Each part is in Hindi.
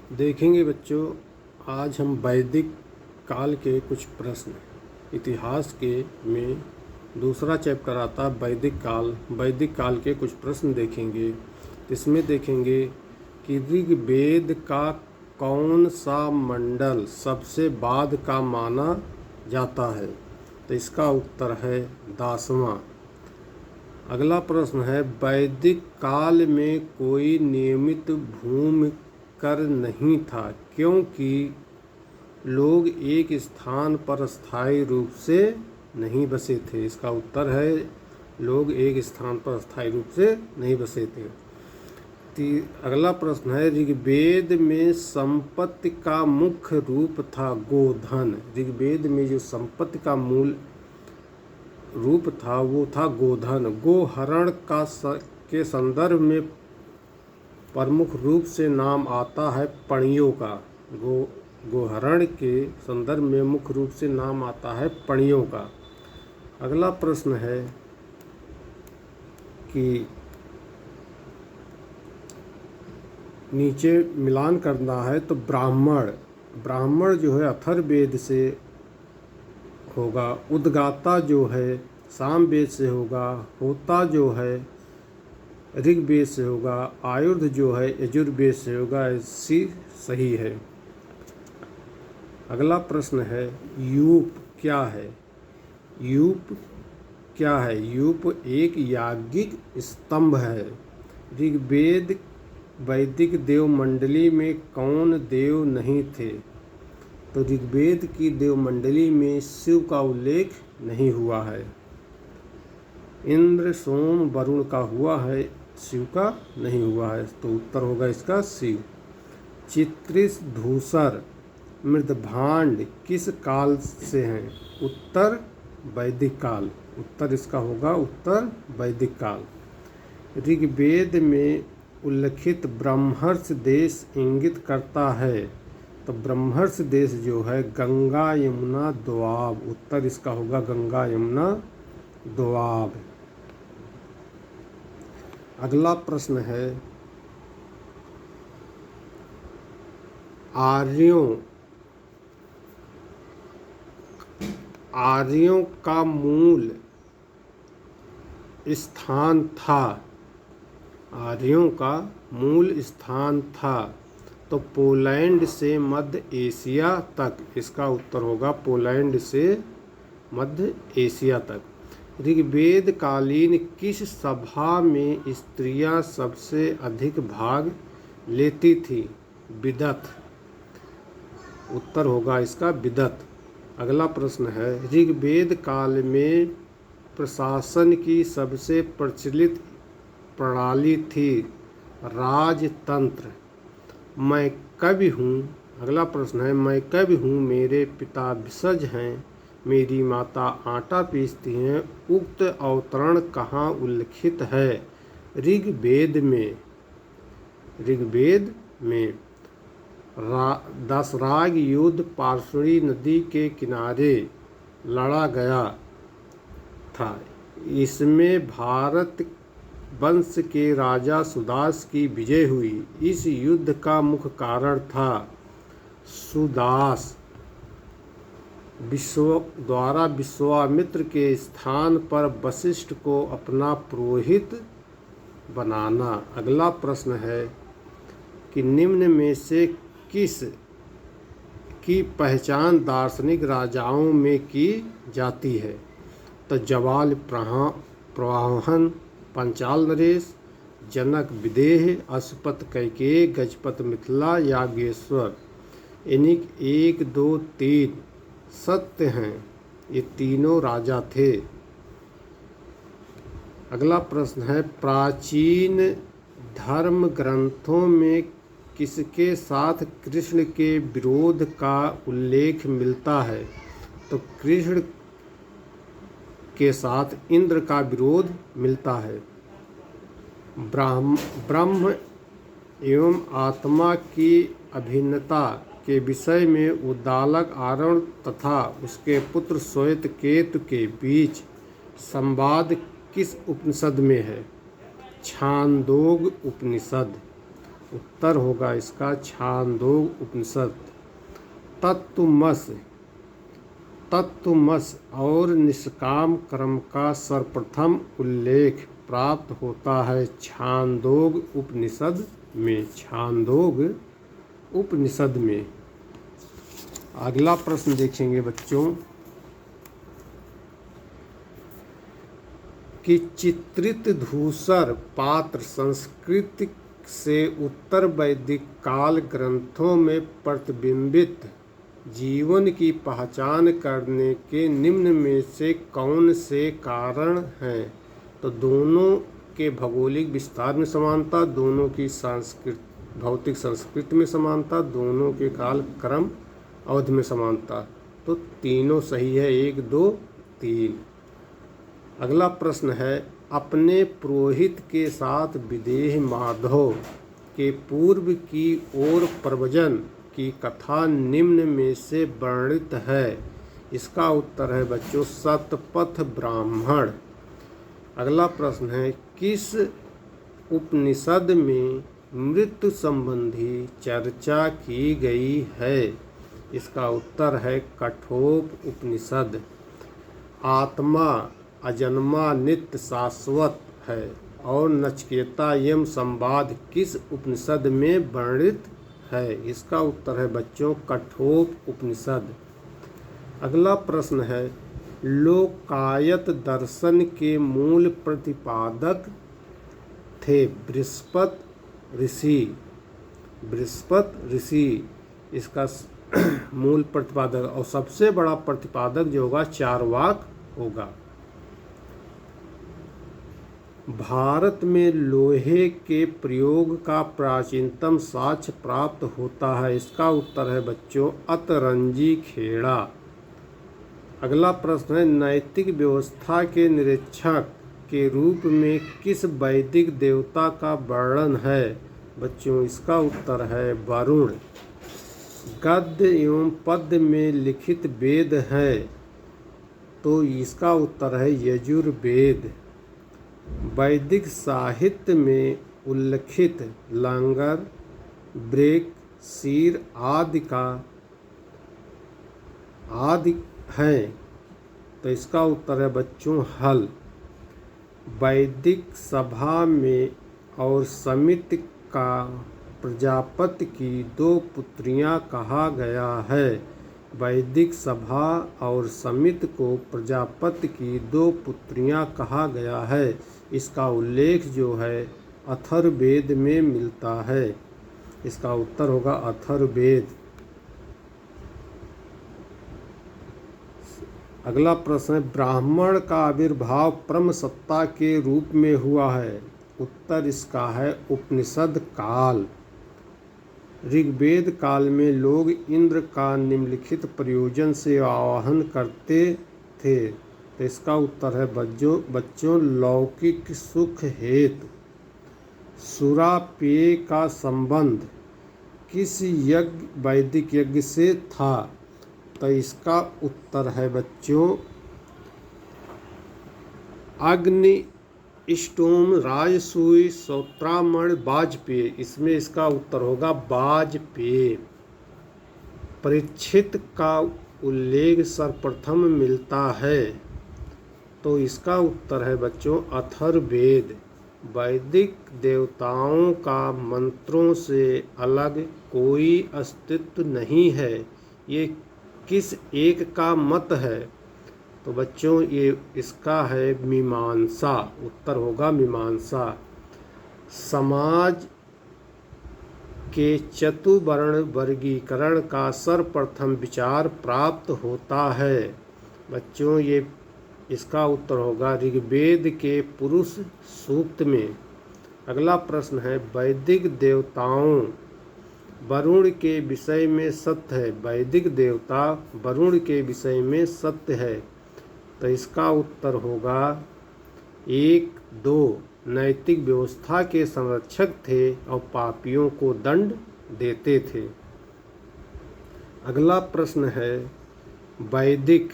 देखेंगे बच्चों, आज हम वैदिक काल के कुछ प्रश्न इतिहास के में दूसरा चैप्टर आता वैदिक काल के कुछ प्रश्न देखेंगे। इसमें देखेंगे कि ऋग्वेद का कौन सा मंडल सबसे बाद का माना जाता है। तो इसका उत्तर है 10वां। अगला प्रश्न है, वैदिक काल में कोई नियमित भूमि कर नहीं था क्योंकि लोग एक स्थान पर स्थायी रूप से नहीं बसे थे। इसका उत्तर है लोग एक स्थान पर स्थायी रूप से नहीं बसे थे। अगला प्रश्न है, ऋग्वेद में संपत्ति का मुख्य रूप था गोधन। ऋग्वेद में जो संपत्ति का मूल रूप था वो था गोधन। गोहरण के संदर्भ में प्रमुख रूप से नाम आता है पणियों का। गोहरण के संदर्भ में मुख्य रूप से नाम आता है पणियों का। अगला प्रश्न है कि नीचे मिलान करना है, तो ब्राह्मण जो है अथर्ववेद से होगा, उद्गाता जो है सामवेद से होगा, होता जो है ऋग्वेद से होगा, आयुर्ध जो है यजुर्वेद से होगा। इसी सही है। अगला प्रश्न है, यूप क्या है? यूप एक याज्ञिक स्तंभ है। ऋग्वेद वैदिक देव मंडली में कौन देव नहीं थे? तो ऋग्वेद की देव मंडली में शिव का उल्लेख नहीं हुआ है। इंद्र, सोम, वरुण का हुआ है, शिव का नहीं हुआ है। तो उत्तर होगा इसका शिव। चित्रिस, धूसर, मृदभांड किस काल से हैं? उत्तर वैदिक काल। उत्तर इसका होगा उत्तर वैदिक काल। ऋग्वेद में उल्लिखित ब्रह्मर्ष देश इंगित करता है। तो ब्रह्मर्ष देश जो है गंगा, यमुना, दोआब। उत्तर इसका होगा गंगा, यमुना, दोआब। अगला प्रश्न है, आर्यों का मूल स्थान था। आर्यों का मूल स्थान था तो पोलैंड से मध्य एशिया तक। इसका उत्तर होगा पोलैंड से मध्य एशिया तक। ऋग्वेद कालीन किस सभा में स्त्रियां सबसे अधिक भाग लेती थी? विदथ। उत्तर होगा इसका विदथ। अगला प्रश्न है, ऋग्वेद काल में प्रशासन की सबसे प्रचलित प्रणाली थी राजतंत्र। मैं कवि हूँ। अगला प्रश्न है, मैं कवि हूँ, मेरे पिता भिषज हैं, मेरी माता आटा पीसती हैं। उक्त अवतरण कहाँ उल्लिखित है? ऋग्वेद में दशराग युद्ध पार्श्वी नदी के किनारे लड़ा गया था। इसमें भारत वंश के राजा सुदास की विजय हुई। इस युद्ध का मुख्य कारण था सुदास द्वारा विश्वामित्र के स्थान पर वशिष्ठ को अपना पुरोहित बनाना। अगला प्रश्न है कि निम्न में से किस की पहचान दार्शनिक राजाओं में की जाती है? तो जवाल प्रवाहन, पंचाल नरेश, जनक विदेह, अशुपत कैकेय, गजपत मिथिला, याज्ञेश्वर। इन्हीं 1, 2, 3 सत्य हैं। ये तीनों राजा थे। अगला प्रश्न है, प्राचीन धर्म ग्रंथों में किसके साथ कृष्ण के विरोध का उल्लेख मिलता है? तो कृष्ण के साथ इंद्र का विरोध मिलता है। ब्रह्म एवं आत्मा की अभिन्नता के विषय में उद्दालक आरण तथा उसके पुत्र श्वेत केतु के बीच संवाद किस उपनिषद में है? छांदोग उपनिषद। उत्तर होगा इसका छांदोग उपनिषद। तत्वमस और निष्काम कर्म का सर्वप्रथम उल्लेख प्राप्त होता है छांदोग उपनिषद में। अगला प्रश्न देखेंगे बच्चों कि चित्रित धूसर पात्र संस्कृत से उत्तर वैदिक काल ग्रंथों में प्रतिबिंबित जीवन की पहचान करने के निम्न में से कौन से कारण हैं? तो दोनों के भौगोलिक विस्तार में समानता, दोनों की भौतिक संस्कृति में समानता, दोनों के काल क्रम अवधि में समानता। तो तीनों सही है, 1, 2, 3। अगला प्रश्न है अपने पुरोहित के साथ विदेह माधव के पूर्व की ओर प्रव्रजन की कथा निम्न में से वर्णित है। इसका उत्तर है बच्चों शतपथ ब्राह्मण। अगला प्रश्न है किस उपनिषद में मृत्यु संबंधी चर्चा की गई है? इसका उत्तर है कठोप उपनिषद। आत्मा अजन्मा नित्य शाश्वत है और नचिकेता यम संवाद किस उपनिषद में वर्णित है? इसका उत्तर है बच्चों कठोप उपनिषद। अगला प्रश्न है लोकायत दर्शन के मूल प्रतिपादक थे बृहस्पति ऋषि इसका मूल प्रतिपादक, और सबसे बड़ा प्रतिपादक जो होगा चार्वाक होगा। भारत में लोहे के प्रयोग का प्राचीनतम साक्ष्य प्राप्त होता है। इसका उत्तर है बच्चों अतरंजी खेड़ा। अगला प्रश्न है नैतिक व्यवस्था के निरीक्षक के रूप में किस वैदिक देवता का वर्णन है? बच्चों इसका उत्तर है वरुण। गद्य एवं पद्य में लिखित वेद है, तो इसका उत्तर है यजुर्वेद। वैदिक साहित्य में उल्लिखित लांगर, ब्रेक, शीर आदि हैं, तो इसका उत्तर है बच्चों हल। वैदिक सभा में और समिति का प्रजापति की 2 पुत्रियां कहा गया है। वैदिक सभा और समिति को प्रजापति की 2 पुत्रियां कहा गया है। इसका उल्लेख जो है अथर्ववेद में मिलता है। इसका उत्तर होगा अथर्ववेद। अगला प्रश्न है ब्राह्मण का आविर्भाव ब्रह्म सत्ता के रूप में हुआ है। उत्तर इसका है उपनिषद काल। ऋग्वेद काल में लोग इंद्र का निम्नलिखित प्रयोजन से आवाहन करते थे, तो इसका उत्तर है बच्चों लौकिक सुख हेतु। सुरा पेय का संबंध किस वैदिक यज्ञ से था? तो इसका उत्तर है बच्चों अग्नि स्टोम राजसूय सौत्रामण वाजपेय। इसमें इसका उत्तर होगा वाजपेय। परीक्षित का उल्लेख सर्वप्रथम मिलता है, तो इसका उत्तर है बच्चों अथर्ववेद। वैदिक देवताओं का मंत्रों से अलग कोई अस्तित्व नहीं है, ये किस एक का मत है? तो बच्चों ये इसका है मीमांसा। उत्तर होगा मीमांसा। समाज के चतुवर्ण वर्गीकरण का सर्वप्रथम विचार प्राप्त होता है। बच्चों ये इसका उत्तर होगा ऋग्वेद के पुरुष सूक्त में। अगला प्रश्न है वैदिक देवताओं वरुण के विषय में सत्य है। वैदिक देवता वरुण के विषय में सत्य है, तो इसका उत्तर होगा 1, 2 नैतिक व्यवस्था के संरक्षक थे और पापियों को दंड देते थे। अगला प्रश्न है वैदिक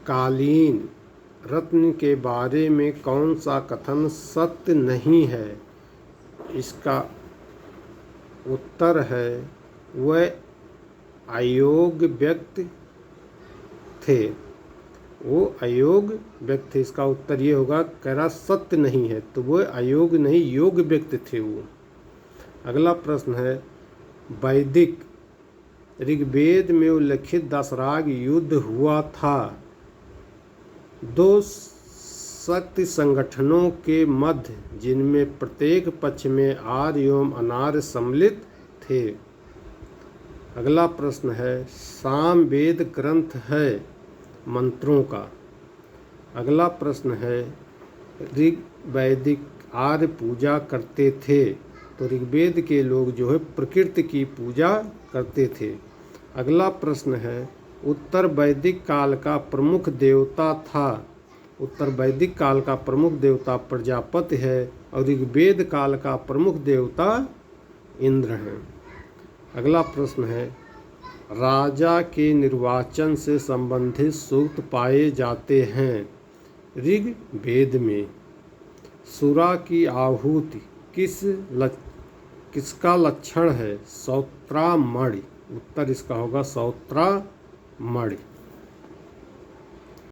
कालीन रत्न के बारे में कौन सा कथन सत्य नहीं है? इसका उत्तर है वह अयोग्य व्यक्ति थे। वो अयोग्य व्यक्ति थे। इसका उत्तर ये होगा, कह रहा सत्य नहीं है, तो वो अयोग्य नहीं योग्य व्यक्ति थे वो। अगला प्रश्न है, वैदिक ऋग्वेद में उल्लिखित दशराग युद्ध हुआ था। दो शक्ति संगठनों के मध्य जिनमें प्रत्येक पक्ष में आर्य एवं अनार्य सम्मिलित थे। अगला प्रश्न है, सामवेद ग्रंथ है मंत्रों का। अगला प्रश्न है, ऋग वैदिक आर्य पूजा करते थे, तो ऋग्वेद के लोग जो है प्रकृति की पूजा करते थे। अगला प्रश्न है, उत्तर वैदिक काल का प्रमुख देवता था। उत्तर वैदिक काल का प्रमुख देवता प्रजापति है और ऋग्वेद काल का प्रमुख देवता इंद्र है। अगला प्रश्न है, राजा के निर्वाचन से संबंधित सूक्त पाए जाते हैं ऋग्वेद में। सुरा की आहुति किसका लक्षण है? सौत्रामणि। उत्तर इसका होगा सौत्रामणि।